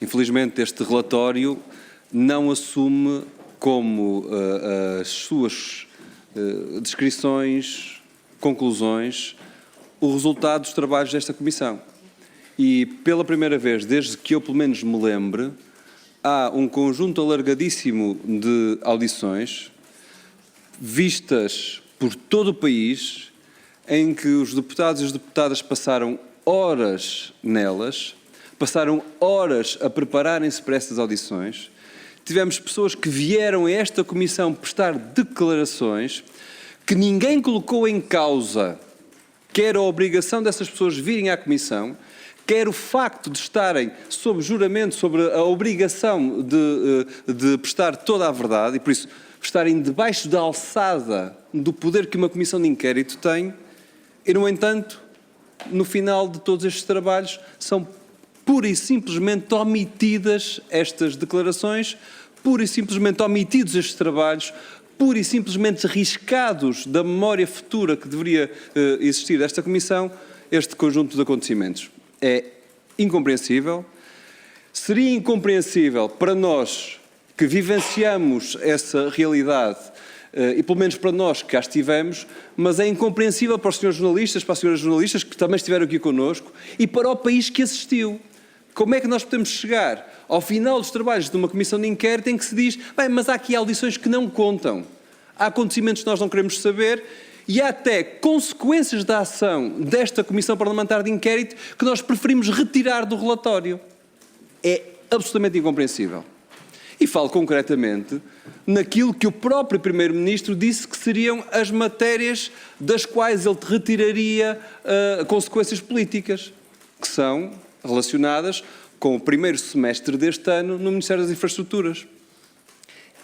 Infelizmente, este relatório não assume como as suas descrições, conclusões, o resultado dos trabalhos desta Comissão. E, pela primeira vez, desde que eu, pelo menos, me lembre, há um conjunto alargadíssimo de audições vistas por todo o país, em que os deputados e as deputadas passaram horas nelas, passaram horas a prepararem-se para estas audições. Tivemos pessoas que vieram a esta Comissão prestar declarações que ninguém colocou em causa, quer a obrigação dessas pessoas virem à Comissão, quer o facto de estarem sob juramento, sobre a obrigação de prestar toda a verdade, e por isso estarem debaixo da alçada do poder que uma Comissão de Inquérito tem, e, no entanto, no final de todos estes trabalhos, são pura e simplesmente omitidas estas declarações, pura e simplesmente omitidos estes trabalhos, pura e simplesmente riscados da memória futura que deveria existir desta Comissão, este conjunto de acontecimentos. É incompreensível. Seria incompreensível para nós que vivenciamos essa realidade, e pelo menos para nós que cá estivemos, mas é incompreensível para os senhores jornalistas, para as senhoras jornalistas que também estiveram aqui connosco e para o país que assistiu. Como é que nós podemos chegar ao final dos trabalhos de uma comissão de inquérito em que se diz, bem, mas há aqui audições que não contam, há acontecimentos que nós não queremos saber, e há até consequências da ação desta Comissão Parlamentar de Inquérito que nós preferimos retirar do relatório. É absolutamente incompreensível. E falo concretamente naquilo que o próprio Primeiro-Ministro disse que seriam as matérias das quais ele retiraria consequências políticas, que são relacionadas com o primeiro semestre deste ano no Ministério das Infraestruturas.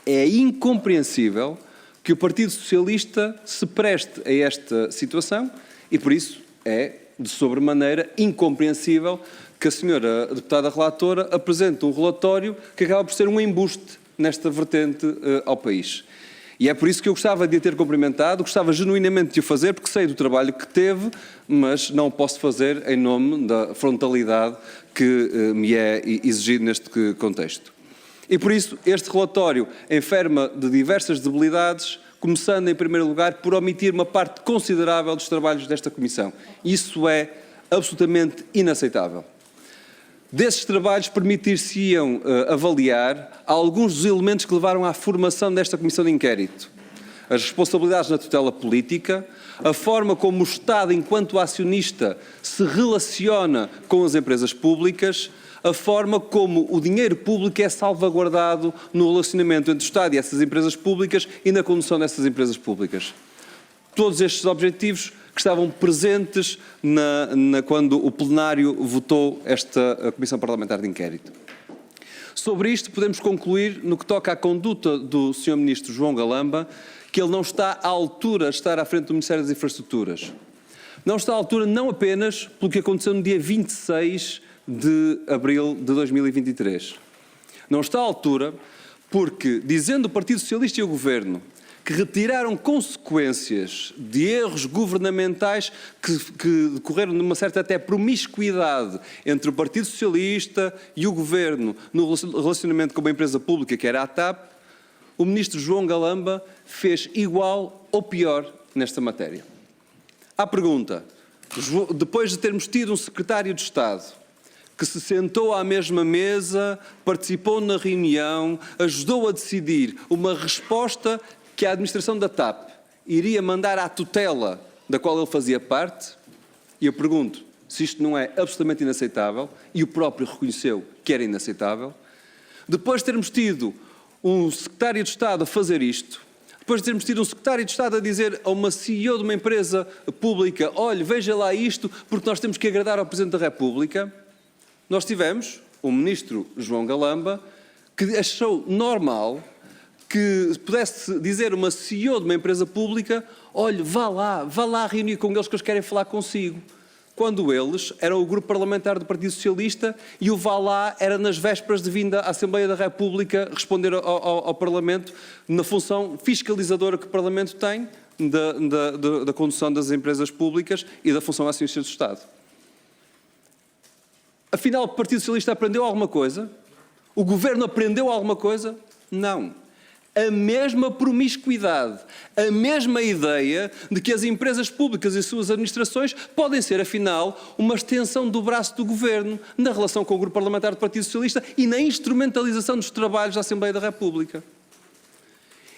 É incompreensível que o Partido Socialista se preste a esta situação e, por isso, é de sobremaneira incompreensível que a senhora deputada relatora apresente um relatório que acaba por ser um embuste nesta vertente ao país. E é por isso que eu gostava de a ter cumprimentado, gostava genuinamente de o fazer, porque sei do trabalho que teve, mas não o posso fazer em nome da frontalidade que me é exigido neste contexto. E por isso este relatório enferma de diversas debilidades, começando em primeiro lugar por omitir uma parte considerável dos trabalhos desta Comissão. Isso é absolutamente inaceitável. Desses trabalhos permitir-se-iam avaliar alguns dos elementos que levaram à formação desta Comissão de Inquérito. As responsabilidades na tutela política, a forma como o Estado, enquanto acionista, se relaciona com as empresas públicas, a forma como o dinheiro público é salvaguardado no relacionamento entre o Estado e essas empresas públicas e na condução dessas empresas públicas. Todos estes objetivos que estavam presentes quando o plenário votou esta Comissão Parlamentar de Inquérito. Sobre isto, podemos concluir, no que toca à conduta do Sr. Ministro João Galamba, que ele não está à altura de estar à frente do Ministério das Infraestruturas. Não está à altura não apenas pelo que aconteceu no dia 26 de abril de 2023. Não está à altura porque, dizendo o Partido Socialista e o Governo que retiraram consequências de erros governamentais que decorreram de uma certa até promiscuidade entre o Partido Socialista e o Governo no relacionamento com uma empresa pública que era a TAP, o Ministro João Galamba fez igual ou pior nesta matéria. À pergunta, depois de termos tido um Secretário de Estado que se sentou à mesma mesa, participou na reunião, ajudou a decidir uma resposta que a administração da TAP iria mandar à tutela da qual ele fazia parte, e eu pergunto se isto não é absolutamente inaceitável, e o próprio reconheceu que era inaceitável. Depois de termos tido um secretário de Estado a fazer isto, depois de termos tido um secretário de Estado a dizer a uma CEO de uma empresa pública, olhe, veja lá isto, porque nós temos que agradar ao Presidente da República, nós tivemos o Ministro João Galamba que achou normal que pudesse dizer uma CEO de uma empresa pública, olhe, vá lá reunir com eles que eles querem falar consigo. Quando eles eram o grupo parlamentar do Partido Socialista e o vá lá era nas vésperas de vinda à Assembleia da República responder ao Parlamento na função fiscalizadora que o Parlamento tem da condução das empresas públicas e da função acionista do Estado. Afinal, o Partido Socialista aprendeu alguma coisa O governo aprendeu alguma coisa? Não. A mesma promiscuidade, a mesma ideia de que as empresas públicas e suas administrações podem ser, afinal, uma extensão do braço do governo na relação com o Grupo Parlamentar do Partido Socialista e na instrumentalização dos trabalhos da Assembleia da República.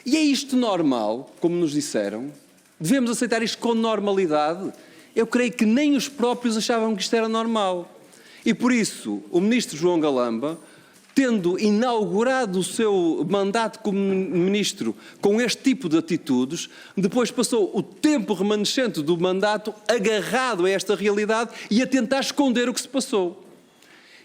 E é isto normal, como nos disseram? Devemos aceitar isto com normalidade? Eu creio que nem os próprios achavam que isto era normal. E por isso, o ministro João Galamba, tendo inaugurado o seu mandato como ministro com este tipo de atitudes, depois passou o tempo remanescente do mandato agarrado a esta realidade e a tentar esconder o que se passou.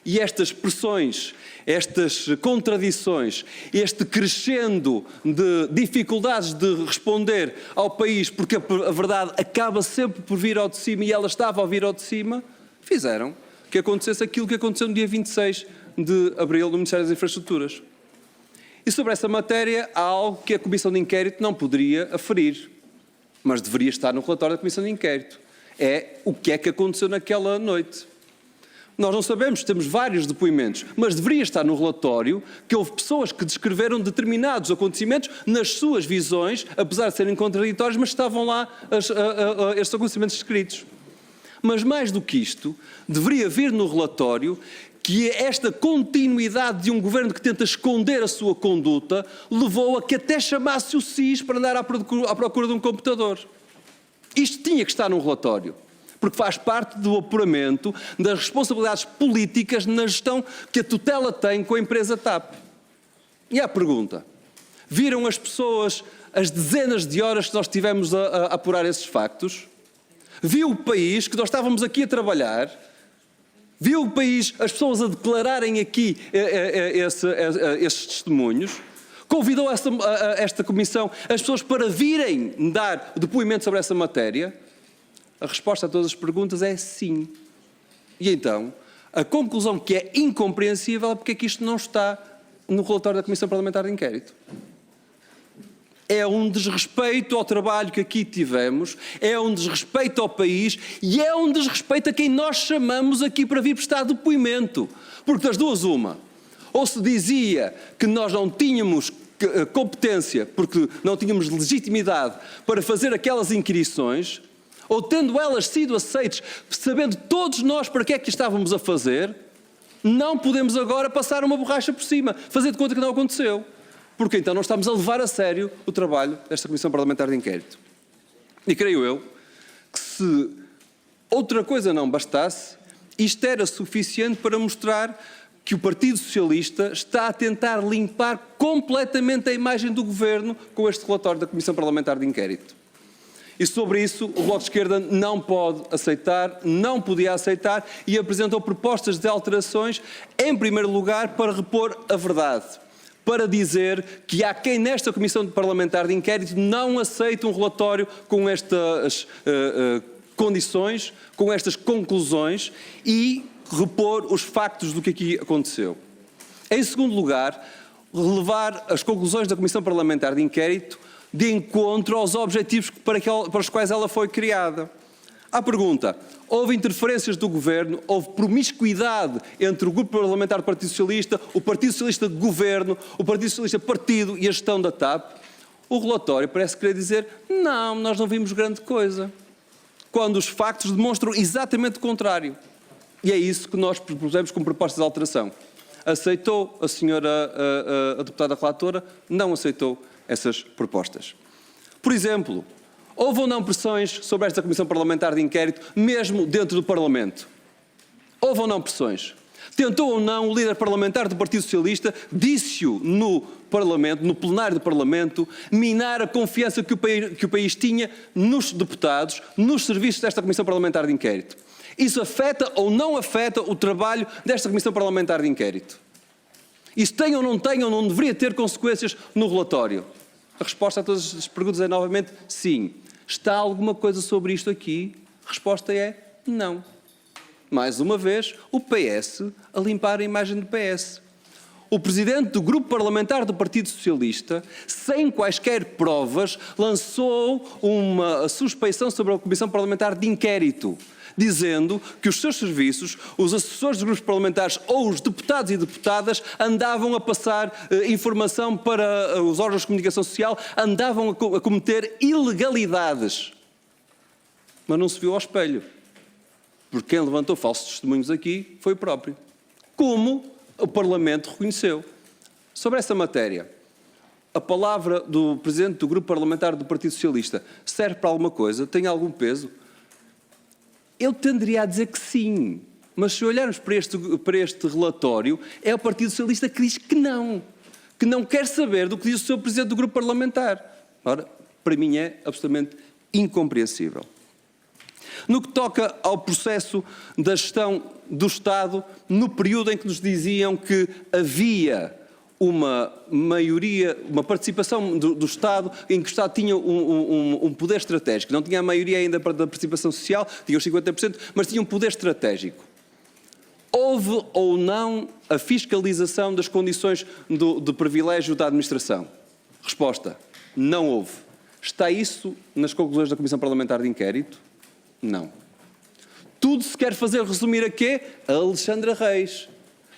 E estas pressões, estas contradições, este crescendo de dificuldades de responder ao país, porque a verdade acaba sempre por vir ao de cima e ela estava a vir ao de cima, fizeram que acontecesse aquilo que aconteceu no dia 26 de abril no Ministério das Infraestruturas. E sobre essa matéria há algo que a Comissão de Inquérito não poderia aferir, mas deveria estar no relatório da Comissão de Inquérito. É o que é que aconteceu naquela noite. Nós não sabemos, temos vários depoimentos, mas deveria estar no relatório que houve pessoas que descreveram determinados acontecimentos nas suas visões, apesar de serem contraditórios, mas estavam lá estes acontecimentos descritos. Mas mais do que isto, deveria vir no relatório que esta continuidade de um governo que tenta esconder a sua conduta levou a que até chamasse o SIS para andar à procura de um computador. Isto tinha que estar num relatório, porque faz parte do apuramento das responsabilidades políticas na gestão que a tutela tem com a empresa TAP. E a pergunta, viram as pessoas as dezenas de horas que nós tivemos a apurar esses factos? Viu o país que nós estávamos aqui a trabalhar? Viu o país, as pessoas a declararem aqui esses testemunhos? Convidou esta comissão as pessoas para virem dar depoimento sobre essa matéria? A resposta a todas as perguntas é sim. E então, a conclusão que é incompreensível é porque é que isto não está no relatório da Comissão Parlamentar de Inquérito. É um desrespeito ao trabalho que aqui tivemos, é um desrespeito ao país e é um desrespeito a quem nós chamamos aqui para vir prestar depoimento. Porque das duas uma, ou se dizia que nós não tínhamos competência, porque não tínhamos legitimidade para fazer aquelas inquirições, ou tendo elas sido aceitas, sabendo todos nós para que é que estávamos a fazer, não podemos agora passar uma borracha por cima, fazer de conta que não aconteceu. Porque então não estamos a levar a sério o trabalho desta Comissão Parlamentar de Inquérito. E creio eu que se outra coisa não bastasse, isto era suficiente para mostrar que o Partido Socialista está a tentar limpar completamente a imagem do Governo com este relatório da Comissão Parlamentar de Inquérito. E sobre isso o Bloco de Esquerda não pode aceitar, não podia aceitar e apresentou propostas de alterações, em primeiro lugar, para repor a verdade. Para dizer que há quem nesta Comissão Parlamentar de Inquérito não aceite um relatório com estas condições, com estas conclusões e repor os factos do que aqui aconteceu. Em segundo lugar, relevar as conclusões da Comissão Parlamentar de Inquérito de encontro aos objetivos para os quais ela foi criada. À pergunta, houve interferências do Governo, houve promiscuidade entre o Grupo Parlamentar do Partido Socialista, o Partido Socialista de Governo, o Partido Socialista Partido e a gestão da TAP? O relatório parece querer dizer, não, nós não vimos grande coisa. Quando os factos demonstram exatamente o contrário. E é isso que nós propusemos como propostas de alteração. Aceitou a senhora a deputada relatora? Não aceitou essas propostas. Por exemplo, houve ou não pressões sobre esta Comissão Parlamentar de Inquérito, mesmo dentro do Parlamento? Houve ou não pressões? Tentou ou não o líder parlamentar do Partido Socialista, disse-o no Parlamento, no plenário do Parlamento, minar a confiança que o país tinha nos deputados, nos serviços desta Comissão Parlamentar de Inquérito? Isso afeta ou não afeta o trabalho desta Comissão Parlamentar de Inquérito? Isso tem ou não deveria ter consequências no relatório? A resposta a todas as perguntas é novamente sim. Está alguma coisa sobre isto aqui? A resposta é não. Mais uma vez, o PS a limpar a imagem do PS. O presidente do grupo parlamentar do Partido Socialista, sem quaisquer provas, lançou uma suspeição sobre a Comissão Parlamentar de Inquérito, dizendo que os seus serviços, os assessores dos grupos parlamentares ou os deputados e deputadas andavam a passar informação para os órgãos de comunicação social, andavam a cometer ilegalidades. Mas não se viu ao espelho, porque quem levantou falsos testemunhos aqui foi o próprio, como o Parlamento reconheceu. Sobre essa matéria, a palavra do Presidente do Grupo Parlamentar do Partido Socialista serve para alguma coisa? Tem algum peso? Eu tenderia a dizer que sim, mas se olharmos para este relatório, é o Partido Socialista que diz que não quer saber do que diz o seu Presidente do Grupo Parlamentar. Ora, para mim é absolutamente incompreensível. No que toca ao processo da gestão do Estado, no período em que nos diziam que havia uma maioria, uma participação do Estado, em que o Estado tinha um poder estratégico. Não tinha a maioria ainda da participação social, tinha os 50%, mas tinha um poder estratégico. Houve ou não a fiscalização das condições de privilégio da administração? Resposta: não houve. Está isso nas conclusões da Comissão Parlamentar de Inquérito? Não. Tudo se quer fazer resumir a quê? A Alexandra Reis.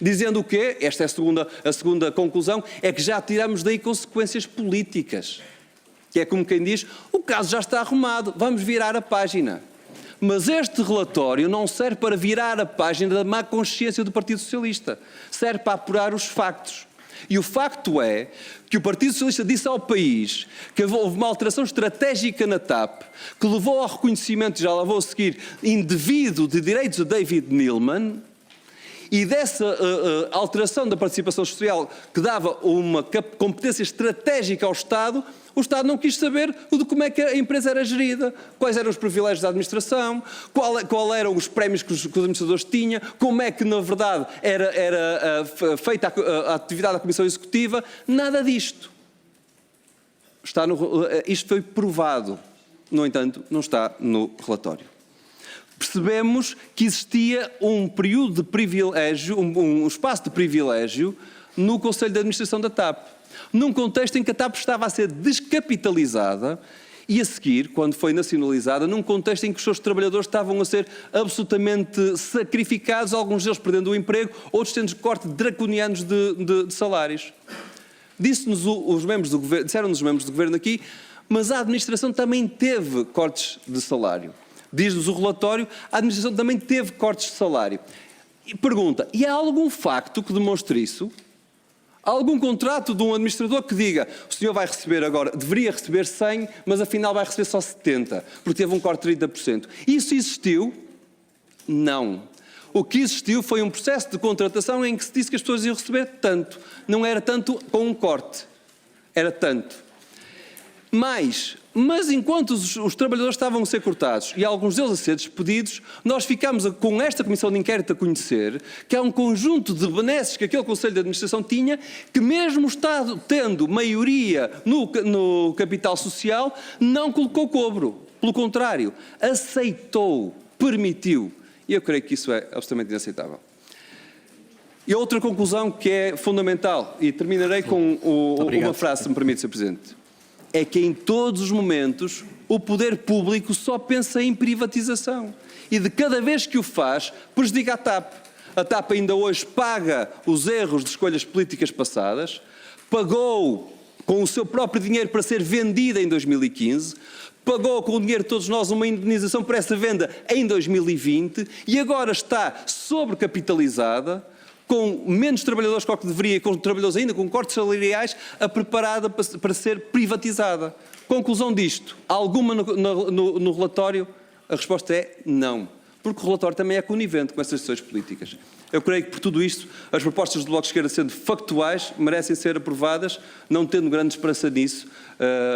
Dizendo o quê? Esta é a segunda conclusão, é que já tiramos daí consequências políticas. Que é como quem diz, o caso já está arrumado, vamos virar a página. Mas este relatório não serve para virar a página da má consciência do Partido Socialista. Serve para apurar os factos. E o facto é que o Partido Socialista disse ao país que houve uma alteração estratégica na TAP, que levou ao reconhecimento, já lá vou seguir, indevido de direitos a David Neeleman, e dessa alteração da participação social que dava uma competência estratégica ao Estado, o Estado não quis saber de como é que a empresa era gerida, quais eram os privilégios da administração, qual eram os prémios que os administradores tinham, como é que, na verdade, era feita a atividade da Comissão Executiva, nada disto. Isto foi provado, no entanto, não está no relatório. Percebemos que existia um período de privilégio, um espaço de privilégio no Conselho de Administração da TAP, num contexto em que a TAP estava a ser descapitalizada e a seguir, quando foi nacionalizada, num contexto em que os seus trabalhadores estavam a ser absolutamente sacrificados, alguns deles perdendo o emprego, outros tendo cortes draconianos de salários. Disseram-nos os membros do Governo aqui, mas a administração também teve cortes de salário. Diz-nos o relatório, a administração também teve cortes de salário. E pergunta, e há algum facto que demonstre isso? Há algum contrato de um administrador que diga, o senhor vai receber agora, deveria receber 100, mas afinal vai receber só 70, porque teve um corte de 30%. Isso existiu? Não. O que existiu foi um processo de contratação em que se disse que as pessoas iam receber tanto. Não era tanto com um corte, era tanto. Mas enquanto os trabalhadores estavam a ser cortados e alguns deles a ser despedidos, nós ficámos com esta Comissão de Inquérito a conhecer que há um conjunto de benesses que aquele Conselho de Administração tinha, que mesmo o Estado tendo maioria no capital social, não colocou cobro. Pelo contrário, aceitou, permitiu. E eu creio que isso é absolutamente inaceitável. E outra conclusão que é fundamental, e terminarei com uma frase, se me permite, Sr. Presidente. É que em todos os momentos o poder público só pensa em privatização. E de cada vez que o faz, prejudica a TAP. A TAP ainda hoje paga os erros de escolhas políticas passadas, pagou com o seu próprio dinheiro para ser vendida em 2015, pagou com o dinheiro de todos nós uma indemnização por essa venda em 2020 e agora está sobrecapitalizada, com menos trabalhadores que deveria, com trabalhadores ainda com cortes salariais, preparada para ser privatizada. Conclusão disto, alguma no relatório? A resposta é não, porque o relatório também é conivente com essas decisões políticas. Eu creio que por tudo isto, as propostas do Bloco de Esquerda, sendo factuais, merecem ser aprovadas, não tendo grande esperança nisso,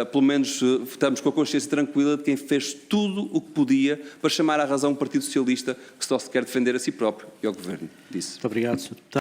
pelo menos estamos com a consciência tranquila de quem fez tudo o que podia para chamar à razão o Partido Socialista, que só se quer defender a si próprio e ao Governo. Disse. Muito obrigado, Sr. Deputado.